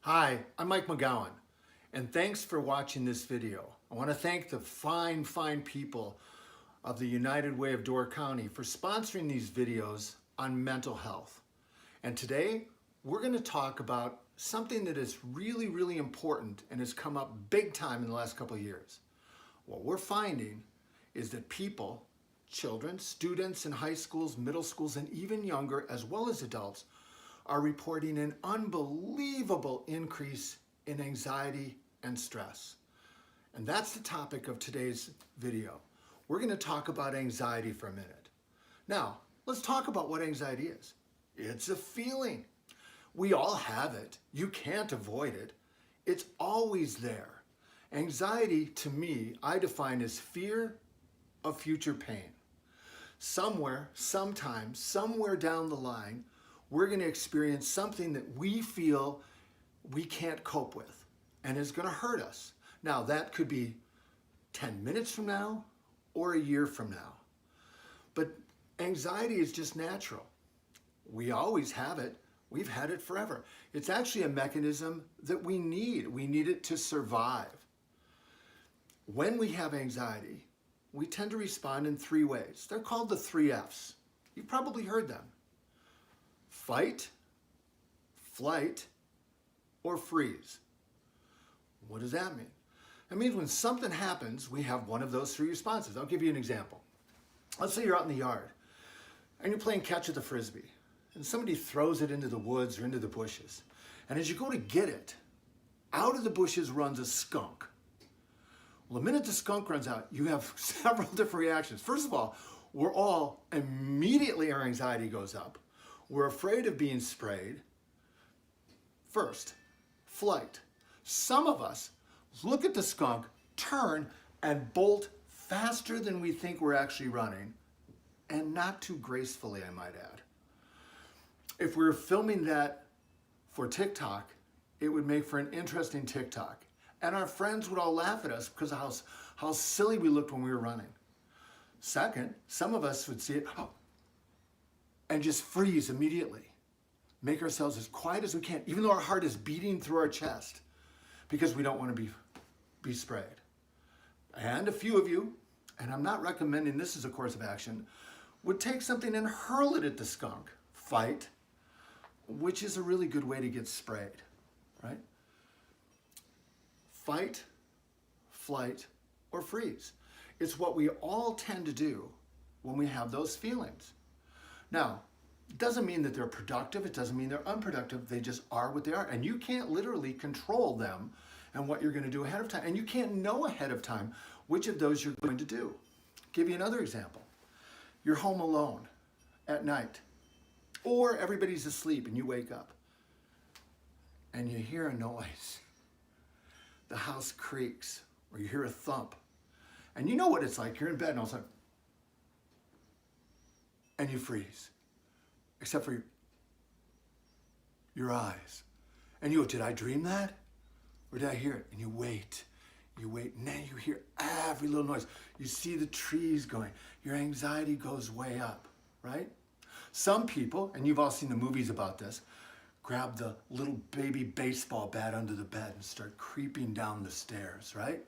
Hi, I'm Mike McGowan, and thanks for watching this video. I want to thank the fine people of the United Way of Door County for sponsoring these videos on mental health. And today, we're going to talk about something that is really important and has come up big time in the last couple of years. What we're finding is that people, children, students in high schools, middle schools, and even younger, as well as adults, are reporting an unbelievable increase in anxiety and stress. And that's the topic of today's video. We're going to talk about anxiety for a minute. Now, let's talk about what anxiety is. It's a feeling. We all have it. You can't avoid it. It's always there. Anxiety, to me, I define as fear of future pain. Somewhere, sometime, somewhere down the line, we're going to experience something that we feel we can't cope with and is going to hurt us. Now, that could be 10 minutes from now or a year from now. But anxiety is just natural. We always have it. We've had it forever. It's actually a mechanism that we need. We need it to survive. When we have anxiety, we tend to respond in three ways. They're called the 3 F's. You've probably heard them. Fight, flight, or freeze. What does that mean? It means when something happens, we have one of those 3 responses. I'll give you an example. Let's say you're out in the yard and you're playing catch with a Frisbee and somebody throws it into the woods or into the bushes. And as you go to get it, out of the bushes runs a skunk. Well, the minute the skunk runs out, you have several different reactions. First of all, we're all immediately, our anxiety goes up. We're afraid of being sprayed. First, flight. Some of us look at the skunk, turn, and bolt faster than we think we're actually running, and not too gracefully, I might add. If we were filming that for TikTok, it would make for an interesting TikTok. And our friends would all laugh at us because of how silly we looked when we were running. Second, some of us would see it, and just freeze immediately. Make ourselves as quiet as we can, even though our heart is beating through our chest, because we don't want to be sprayed. And a few of you, and I'm not recommending this as a course of action, would take something and hurl it at the skunk. Fight, which is a really good way to get sprayed, right? Fight, flight, or freeze. It's what we all tend to do when we have those feelings. Now, it doesn't mean that they're productive. It doesn't mean they're unproductive. They just are what they are. And you can't literally control them and what you're going to do ahead of time. And you can't know ahead of time which of those you're going to do. Give you another example. You're home alone at night, or everybody's asleep and you wake up and you hear a noise. The house creaks, or you hear a thump. And you know what it's like. You're in bed and all of a sudden, and you freeze, except for your eyes. And you go, did I dream that? Or did I hear it? And you wait, and then you hear every little noise. You see the trees going. Your anxiety goes way up, right? Some people, and you've all seen the movies about this, grab the little baby baseball bat under the bed and start creeping down the stairs, right?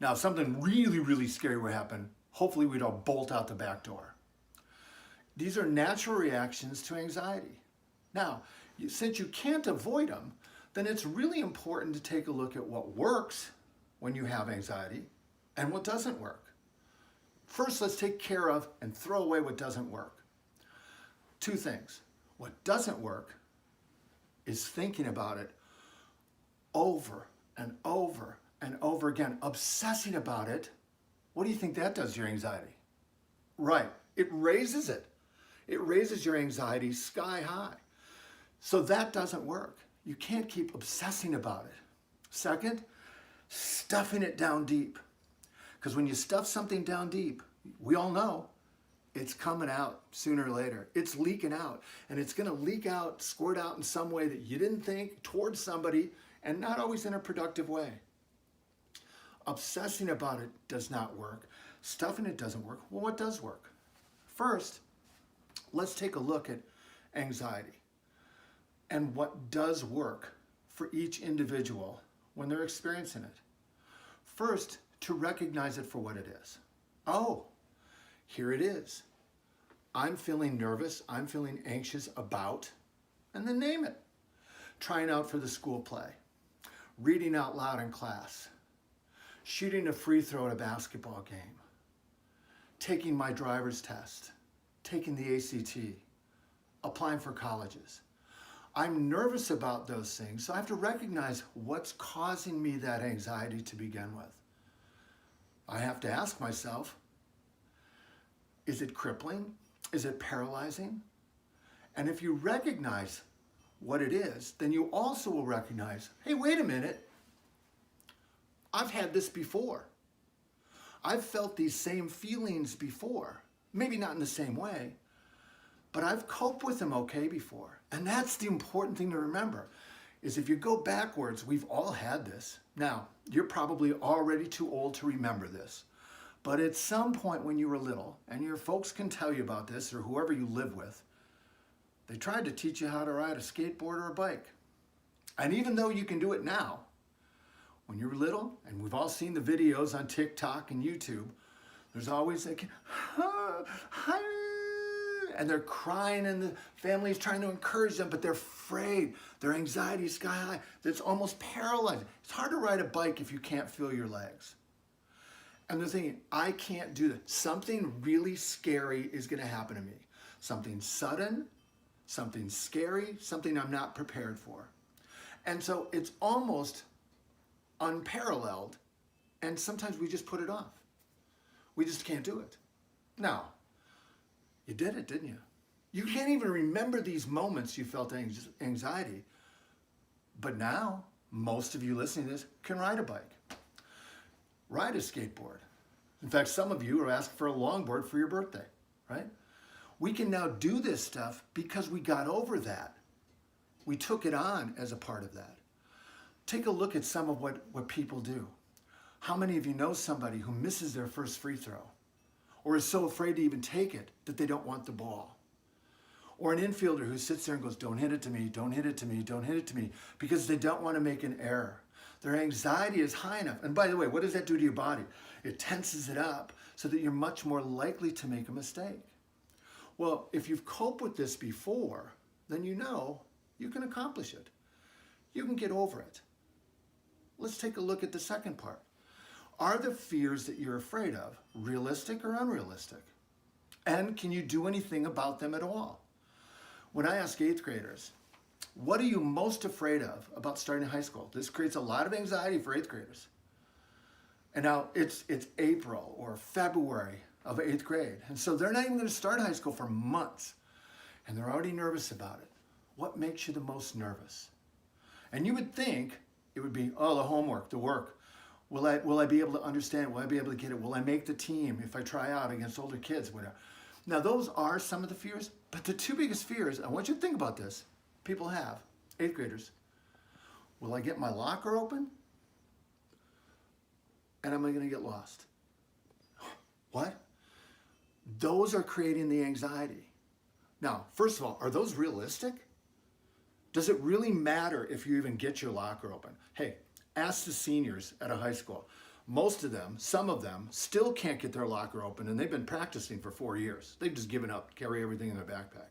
Now, if something really scary would happen, hopefully we'd all bolt out the back door. These are natural reactions to anxiety. Now, since you can't avoid them, then it's really important to take a look at what works when you have anxiety and what doesn't work. First, let's take care of and throw away what doesn't work. 2 things. What doesn't work is thinking about it over and over and over again, obsessing about it. What do you think that does to your anxiety? Right, it raises it. It raises your anxiety sky high. So that doesn't work. You can't keep obsessing about it. Second, stuffing it down deep. Because when you stuff something down deep, we all know it's coming out sooner or later. It's leaking out. And it's going to leak out, squirt out in some way that you didn't think, towards somebody, and not always in a productive way. Obsessing about it does not work. Stuffing it doesn't work. Well, what does work? First, let's take a look at anxiety and what does work for each individual when they're experiencing it. First, to recognize it for what it is. Oh, here it is. I'm feeling nervous, I'm feeling anxious about, and then name it. Trying out for the school play, reading out loud in class, shooting a free throw at a basketball game, taking my driver's test, taking the ACT, applying for colleges. I'm nervous about those things, so I have to recognize what's causing me that anxiety to begin with. I have to ask myself, is it crippling? Is it paralyzing? And if you recognize what it is, then you also will recognize, hey, wait a minute, I've had this before. I've felt these same feelings before. Maybe not in the same way, but I've coped with them okay before. And that's the important thing to remember, is if you go backwards, we've all had this. Now, you're probably already too old to remember this, but at some point when you were little, and your folks can tell you about this, or whoever you live with, they tried to teach you how to ride a skateboard or a bike. And even though you can do it now, when you were little, and we've all seen the videos on TikTok and YouTube, there's always like, and they're crying and the family's trying to encourage them, but they're afraid. Their anxiety is sky high. It's almost paralyzing. It's hard to ride a bike if you can't feel your legs. And they're thinking, I can't do that. Something really scary is going to happen to me. Something sudden, something scary, something I'm not prepared for. And so it's almost unparalleled, and sometimes we just put it off. We just can't do it. Now, you did it, didn't you? You can't even remember these moments you felt anxiety, but now, most of you listening to this can ride a bike, ride a skateboard. In fact, some of you are asking for a longboard for your birthday, right? We can now do this stuff because we got over that. We took it on as a part of that. Take a look at some of what people do. How many of you know somebody who misses their first free throw or is so afraid to even take it that they don't want the ball? Or an infielder who sits there and goes, don't hit it to me, don't hit it to me, don't hit it to me, because they don't want to make an error. Their anxiety is high enough. And by the way, what does that do to your body? It tenses it up so that you're much more likely to make a mistake. Well, if you've coped with this before, then you know you can accomplish it. You can get over it. Let's take a look at the second part. Are the fears that you're afraid of realistic or unrealistic? And can you do anything about them at all? When I ask 8th graders, what are you most afraid of about starting high school? This creates a lot of anxiety for 8th graders. And now it's April or February of 8th grade. And so they're not even going to start high school for months. And they're already nervous about it. What makes you the most nervous? And you would think it would be, oh, the homework, the work. Will I be able to understand? Will I be able to get it? Will I make the team if I try out against older kids? Whatever. Now, those are some of the fears, but the two biggest fears, I want you to think about this, people have, 8th graders. Will I get my locker open? And am I going to get lost? What? Those are creating the anxiety. Now, first of all, are those realistic? Does it really matter if you even get your locker open? Hey, ask the seniors at a high school. Most of them, some of them, still can't get their locker open, and they've been practicing for 4 years. They've just given up, carry everything in their backpack.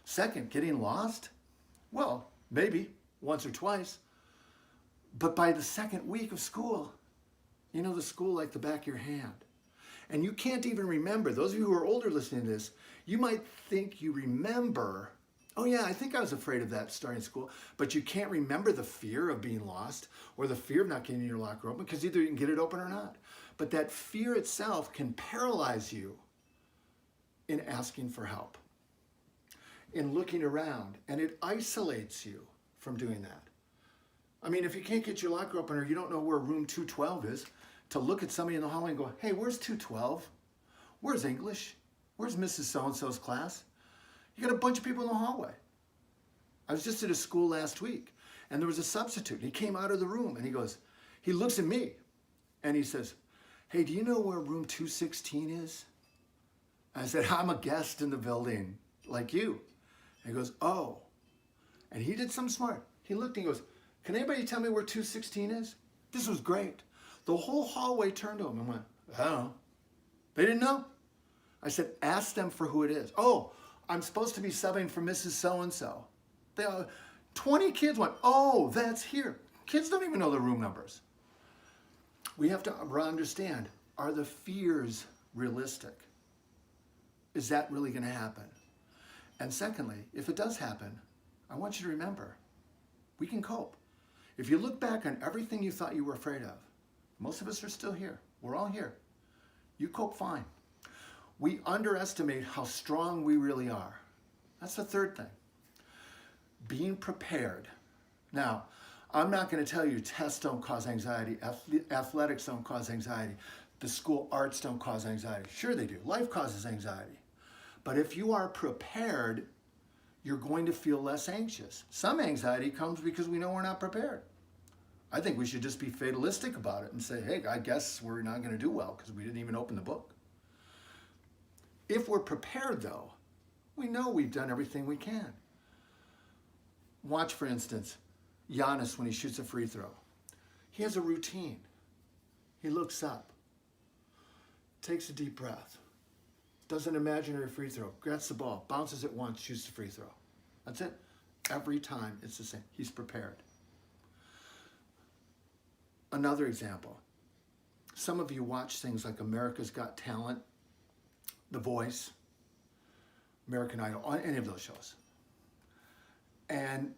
Second, getting lost? Well, maybe once or twice. But by the second week of school, you know the school like the back of your hand. And you can't even remember. Those of you who are older listening to this, you might think you remember, oh yeah, I think I was afraid of that starting school, but you can't remember the fear of being lost or the fear of not getting your locker open, because either you can get it open or not. But that fear itself can paralyze you in asking for help, in looking around, and it isolates you from doing that. I mean, if you can't get your locker open or you don't know where room 212 is, to look at somebody in the hallway and go, hey, where's 212? Where's English? Where's Mrs. So-and-so's class? You got a bunch of people in the hallway. I was just at a school last week, and there was a substitute. He came out of the room, and he looks at me, and he says, hey, do you know where room 216 is? I said, I'm a guest in the building, like you. And he goes, oh. And he did something smart. He looked and he goes, Can anybody tell me where 216 is? This was great. The whole hallway turned to them and went, I don't know. They didn't know. I said, ask them for who it is. Oh, I'm supposed to be subbing for Mrs. So-and-so. 20 kids went, oh, that's here. Kids don't even know the room numbers. We have to understand, are the fears realistic? Is that really going to happen? And secondly, if it does happen, I want you to remember, we can cope. If you look back on everything you thought you were afraid of, most of us are still here. We're all here. You cope fine. We underestimate how strong we really are. That's the third thing. Being prepared. Now, I'm not going to tell you tests don't cause anxiety, athletics don't cause anxiety, the school arts don't cause anxiety. Sure they do. Life causes anxiety. But if you are prepared, you're going to feel less anxious. Some anxiety comes because we know we're not prepared. I think we should just be fatalistic about it and say, hey, I guess we're not going to do well because we didn't even open the book. If we're prepared, though, we know we've done everything we can. Watch, for instance, Giannis when he shoots a free throw. He has a routine. He looks up, takes a deep breath, does an imaginary free throw, grabs the ball, bounces it once, shoots the free throw. That's it. Every time it's the same. He's prepared. Another example. Some of you watch things like America's Got Talent, The Voice, American Idol, any of those shows. And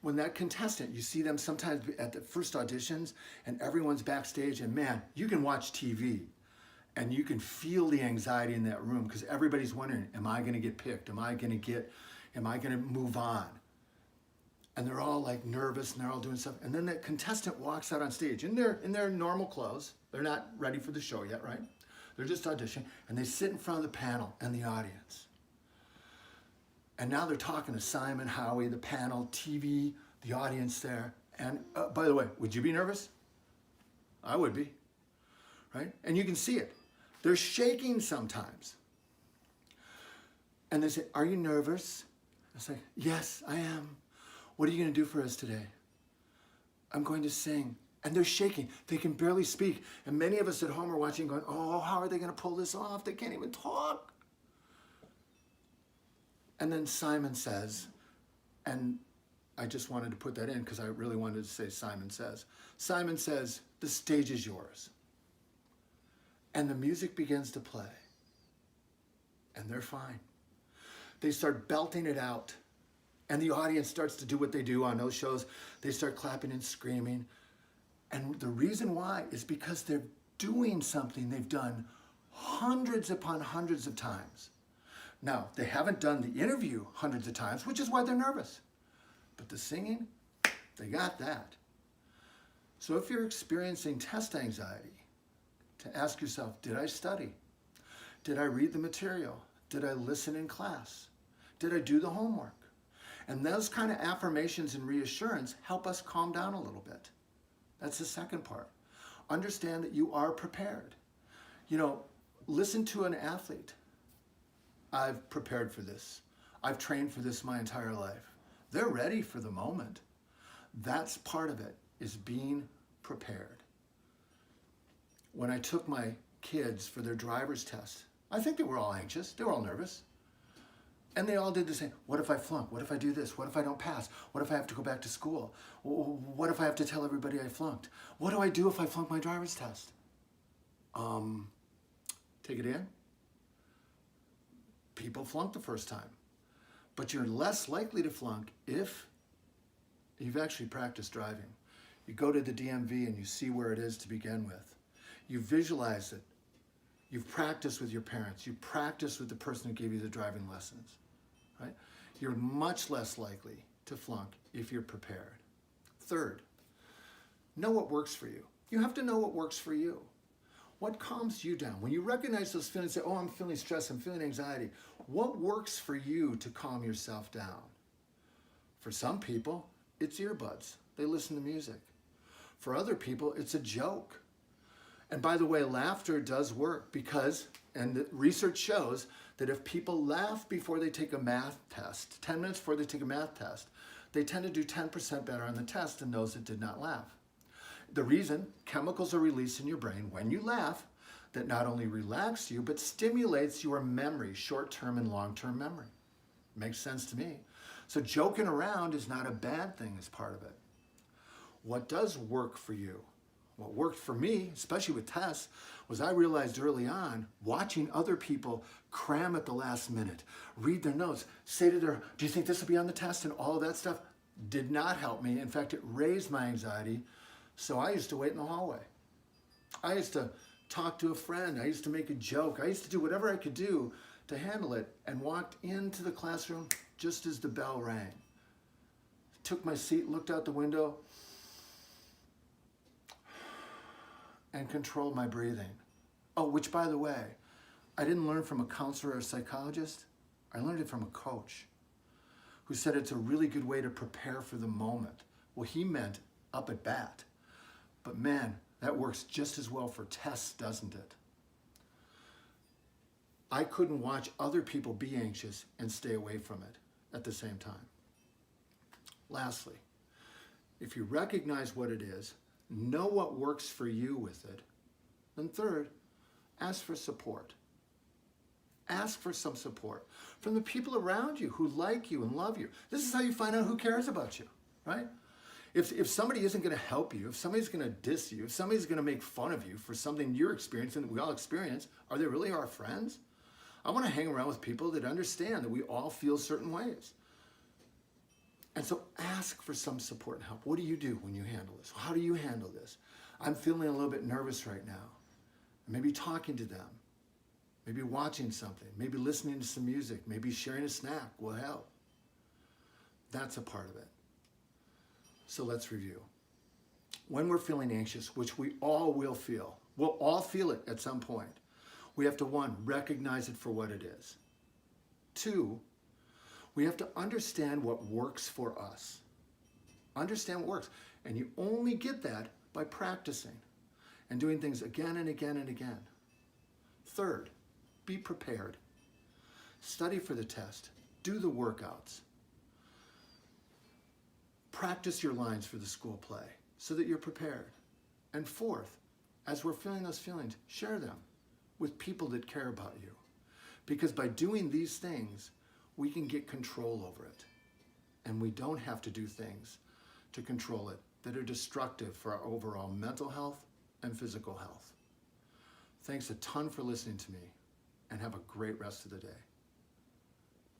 when that contestant, you see them sometimes at the first auditions and everyone's backstage and man, you can watch TV and you can feel the anxiety in that room because everybody's wondering, am I going to get picked? Am I going to move on? And they're all like nervous and they're all doing stuff. And then that contestant walks out on stage in their normal clothes. They're not ready for the show yet, right? They're just auditioning and they sit in front of the panel and the audience. And now they're talking to Simon, Howie, the panel, TV, the audience there. And by the way, would you be nervous? I would be, right? And you can see it. They're shaking sometimes. And they say, are you nervous? I say, yes, I am. What are you going to do for us today? I'm going to sing. And they're shaking. They can barely speak. And many of us at home are watching going, oh, how are they going to pull this off? They can't even talk. And then Simon says, and I just wanted to put that in because I really wanted to say Simon says, the stage is yours. And the music begins to play. And they're fine. They start belting it out. And the audience starts to do what they do on those shows. They start clapping and screaming. And the reason why is because they're doing something they've done hundreds upon hundreds of times. Now, they haven't done the interview hundreds of times, which is why they're nervous. But the singing, they got that. So if you're experiencing test anxiety, to ask yourself, did I study? Did I read the material? Did I listen in class? Did I do the homework? And those kind of affirmations and reassurance help us calm down a little bit. That's the second part. Understand that you are prepared. You know, listen to an athlete. I've prepared for this. I've trained for this my entire life. They're ready for the moment. That's part of it, is being prepared. When I took my kids for their driver's test, I think they were all anxious. They were all nervous. And they all did the same. What if I flunk? What if I do this? What if I don't pass? What if I have to go back to school? What if I have to tell everybody I flunked? What do I do if I flunk my driver's test? Take it in. People flunk the first time. But you're less likely to flunk if you've actually practiced driving. You go to the DMV and you see where it is to begin with. You visualize it. You've practiced with your parents. You practiced with the person who gave you the driving lessons, right? You're much less likely to flunk if you're prepared. Third, know what works for you. You have to know what works for you. What calms you down? When you recognize those feelings, say, oh, I'm feeling stress, I'm feeling anxiety. What works for you to calm yourself down? For some people, it's earbuds. They listen to music. For other people, it's a joke. And by the way, laughter does work because, and the research shows that if people laugh before they take a math test, 10 minutes before they take a math test, they tend to do 10% better on the test than those that did not laugh. The reason, chemicals are released in your brain when you laugh that not only relax you, but stimulates your memory, short-term and long-term memory. Makes sense to me. So joking around is not a bad thing as part of it. What does work for you? What worked for me, especially with tests, was I realized early on, watching other people cram at the last minute, read their notes, say to their, do you think this will be on the test, and all of that stuff, did not help me. In fact, it raised my anxiety. So I used to wait in the hallway. I used to talk to a friend. I used to make a joke. I used to do whatever I could do to handle it, and walked into the classroom just as the bell rang. Took my seat, looked out the window, and controlled my breathing. Oh, which by the way, I didn't learn from a counselor or a psychologist. I learned it from a coach who said it's a really good way to prepare for the moment. Well, he meant up at bat. But man, that works just as well for tests, doesn't it? I couldn't watch other people be anxious and stay away from it at the same time. Lastly, if you recognize what it is, know what works for you with it, then third, ask for support. Ask for some support from the people around you who like you and love you. This is how you find out who cares about you, right? If somebody isn't going to help you, if somebody's going to diss you, if somebody's going to make fun of you for something you're experiencing that we all experience, are they really our friends? I want to hang around with people that understand that we all feel certain ways. And so ask for some support and help. What do you do when you handle this? How do you handle this? I'm feeling a little bit nervous right now. Maybe talking to them, maybe watching something, maybe listening to some music, maybe sharing a snack will help. That's a part of it. So let's review. When we're feeling anxious, which we all will feel, we'll all feel it at some point. We have to, one, recognize it for what it is. Two, we have to understand what works for us. Understand what works. And you only get that by practicing and doing things again and again and again. Third, be prepared. Study for the test. Do the workouts. Practice your lines for the school play so that you're prepared. And fourth, as we're feeling those feelings, share them with people that care about you. Because by doing these things, we can get control over it. And we don't have to do things to control it that are destructive for our overall mental health and physical health. Thanks a ton for listening to me, and have a great rest of the day.